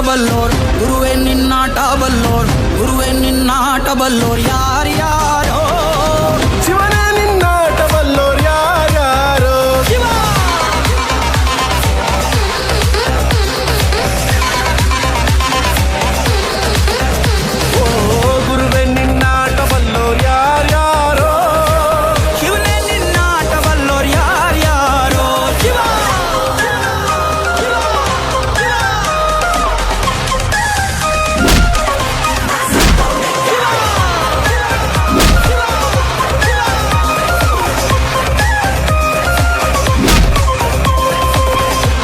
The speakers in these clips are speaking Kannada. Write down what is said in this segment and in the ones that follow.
ಬಲ್ಲೋರ್ ಗುರುವೇ ನಿನ್ನಾಟ ಬಲ್ಲೋರ್ ಗುರುವೇ ನಿನ್ನಾಟ ಬಲ್ಲೋರ್ ಯಾರ್ಯಾರೋ ಶಿವನೇ ನಿನ್ನಾಟ ಬಲ್ಲೋರ್ ಯಾರ್ಯಾರೋ ಶಿವ ಗುರುವೇ ನಿನ್ನಾಟ ಬಲ್ಲೋರ್ ಯಾರ್ಯಾರೋ ಶಿವನೇ ನಿನ್ನಾಟ ಬಲ್ಲೋರ್ ಯಾರ್ಯಾರೋ ಶಿವ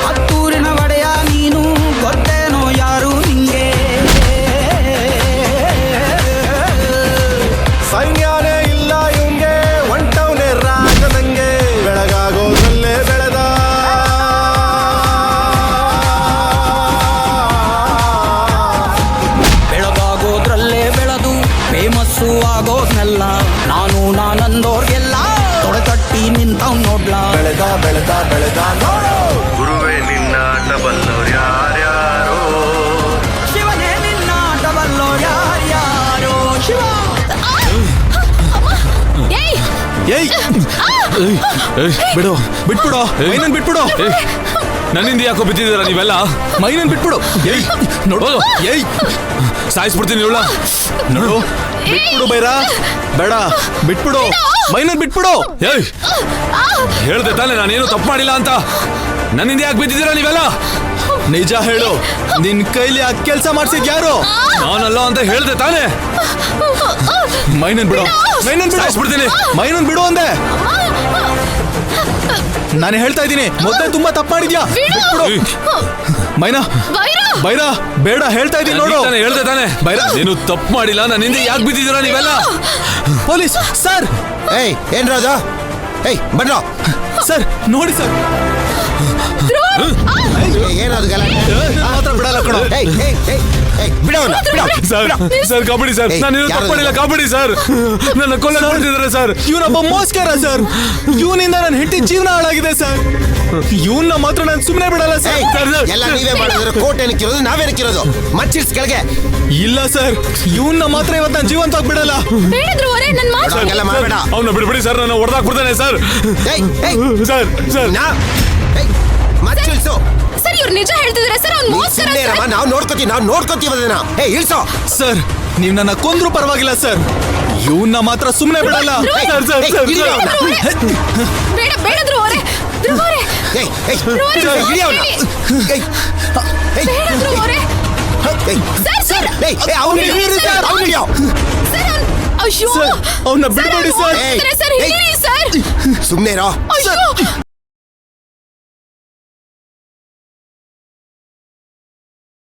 ಹತ್ತೂರಿನ ಒಡೆಯ ನೀನು ಗೊತ್ತೇನೋ ಯಾರು ನಿಂಗೆ ಸೈನ್ಯನೇ ಇಲ್ಲ ಇವಂಗೆ ಹೊಂಟವನೇ ರಾಜದಂಗೆ ಬೆಳಗಾಗೋದ್ರಲ್ಲೇ ಬೆಳೆದ ಬೆಳಗಾಗೋದ್ರಲ್ಲೇ ಬೆಳೆದು ಫೇಮಸ್ಸು ಆಗೋದ್ನೆಲ್ಲ ನಾನಂದೋರ್ಗೆಲ್ಲ ತೊಡೆತಟ್ಟಿ ನಿಂತವ್ ನೋಡ್ಲಾ ಬೆಳೆದ ಬೆಳೆದ ಬೆಳೆದ ನೋಡು ಗುರುವೇ ನಿನ್ನಾಟ ಬಲ್ಲೋರ್ ಯಾರ್ಯಾರೋ ಶಿವನೇ ನಿನ್ನಾಟ ಬಲ್ಲೋರ್ ಯಾರ್ಯಾರೋ ಶಿವ ಏಯ್ ಬಿಡು ಬಿಟ್ಬಿಡು ಮೈನನ್ ಬಿಟ್ಬಿಡು ನನ್ನಿಂದ ಯಾಕೋ ಬಿದ್ದಿದ್ದೀರಾ ನೀವೆಲ್ಲ? ಮೈನನ್ ಬಿಟ್ಬಿಡು ಏಯ್ ನೋಡು ಏಯ್ ಸಾಯಿಸ್ಬಿಡ್ತೀನಿ ಇವಳ. ನೋಡು ಬಿಟ್ಬಿಡು ಬೈರ ಬೇಡ ಬಿಟ್ಬಿಡು ಮೈನನ್ ಬಿಟ್ಬಿಡು ಏಯ್ ಹೇಳ್ದೆ ತಾನೆ ನಾನೇನು ತಪ್ಪು ಮಾಡಿಲ್ಲ ಅಂತ. ನನ್ನಿಂದ ಯಾಕೆ ಬಿದ್ದಿದ್ದೀರಾ ನೀವೆಲ್ಲ? ನಿಜ ಹೇಳು ನಿನ್ ಕೈಲಿ ಆ ಕೆಲಸ ಮಾಡ್ಸಿದ್ ಯಾರು? ನಾನಲ್ಲ ಅಂತ ಹೇಳ್ದೆ ತಾನೆ. ಮೈನನ್ ಬಿಡು ಮೈನನ್ ಬಿಡು ಸಾಯಿಸ್ಬಿಡ್ತೀನಿ. ಮೈನನ್ ಬಿಡು ಅಂದೆ. ನಾನು ಹೇಳ್ತಾ ಇದ್ದೀನಿ ಮೊದಲೇ ತುಂಬಾ ತಪ್ಪು ಮಾಡಿದ್ಯಾ ಬಿಟ್ಬಿಡು ಮೈನಾ ಬೈರಾ ಬೇಡ ಹೇಳ್ತಾ ಇದ್ದೀನಿ ನೋಡು ತಾನೆ ಹೇಳ್ದೆ ತಾನೆ. ಬೈರಾ ನೀನು ತಪ್ಪು ಮಾಡಿಲ್ಲ. ನನ್ನಿಂದ ಯಾಕೆ ಬಿದ್ದಿದ್ದೀರಾ ನೀವೆಲ್ಲ? ಪೊಲೀಸ್ ಸರ್ ಏಯ್ ಏನ್ ರಾಜ ಏಯ್ ಬನ್ರೋ ಸರ್ ನೋಡಿ ಸರ್ ಏನದು ಗಲಾಟೆ ಮಾತ್ರ ಬಿಡಲ್ಲ ಕಣೋ ಏಯ್ ಏಯ್ ಏಯ್ ಏಯ್ ಬಿಡೋಣ ಬಿಡೋ ಸರ್ ಸರ್ ಕಾಪಾಡಿ ಸರ್. ಏಯ್, ನಾನೇನು ಯಾರು ತಪ್ಪು ಮಾಡಿಲ್ಲ. ಕಾಪಾಡಿ ಸರ್. ನನ್ನ ಕೊಲ್ಲಕ್ಕೆ ಹೊರಟಿದ್ದಾರೆ ಸರ್. ಇವನೊಬ್ಬ ಮೋಸ್ಕರ ಸರ್ ಇವನಿಂದ ನನ್ನ ಹೆಂಡತಿ ಜೀವನ ಹಾಳಾಗಿದೆ ಸರ್ ಇವನ್ನ ಮಾತ್ರ ನಾನು ಸುಮ್ಮನೆ ಬಿಡಲ್ಲ ಸರ್ ಏಯ್, ಎಲ್ಲ ನೀವೇ ಮಾಡಿದ್ರೆ ಕೋಟ್ ಏನಕ್ಕಿರೋದು ನಾವೇನಕ್ಕಿರೋದು ಮಚ್ಚಿಡ್ಸ್ ಕೆಳಗೆ ಇಲ್ಲ ಸರ್ ಇವನ್ನ ಮಾತ್ರ ಇವತ್ತು ನಾನು ಜೀವಂತವಾಗಿ ಬಿಡಲ್ಲ ಹೇಳಿದ್ರು ಅವರೇ ನನ್ನ ಮಾತು ಹಂಗೆಲ್ಲ ಮಾಡಬೇಡ ಅವನ್ನ ಬಿಡ್ಬಿಡಿ ಸರ್. ನನ್ನ ಹೊಡೆದಾಕ್ಬಿಡ್ತಾನೆ ಸರ್. ಏಯ್ ಏಯ್ ಸರ್ ಸರ್ ನಾ ಏಯ್ ಮಚ್ಚಿಡ್ಸು ಸರ್ ಇವ್ರು ನಿಜ ಹೇಳ್ತಿದ್ದಾರೆ ಸರ್ ಅವ್ನು ಮೋಸ್ಕರ ಸುಮ್ಮನೆ ನಾವು ನೋಡ್ಕೋತೀವಿ ಅದನ್ನ ಏಯ್ ಇಳ್ಸೋ ಸರ್ ನೀವ್ ನನ್ನ ಕೊಂದ್ರು ಪರವಾಗಿಲ್ಲ ಸರ್ ಇವನ್ನ ಮಾತ್ರ ಸುಮ್ಮನೆ ಬಿಡಲ್ಲ ಸರ್ ಸರ್ ಏಯ್, ಸರ್ ಇಳಿ ಅವ್ನ. ಬೇಡ ಬೇಡದ್ರು ಅವರೇ ಧ್ರುವರೇ ಏಯ್ ಏಯ್ ಇಳಿ ಅವ್ನ. ಏಯ್ ಏಯ್ ಬೇಡದ್ರು ಅವರೇ ಏಯ್ ಸರ್ ಸರ್ ಏಯ್ ಏಯ್ ಅವ್ನು ಹಿಡೀರಿ ಸರ್ ಅವ್ನು ಹಿಡಿಯೋ ಸರ್ ಅಯ್ಯೋ ಸರ್, ಅವ್ನ ಬಿಡ್ಬೇಡಿ ಸರ್. ಸರ್ ಹಿಡೀರಿ ಸರ್ ಸುಮ್ಮನೆ ಇರೋ ಅಯ್ಯೋ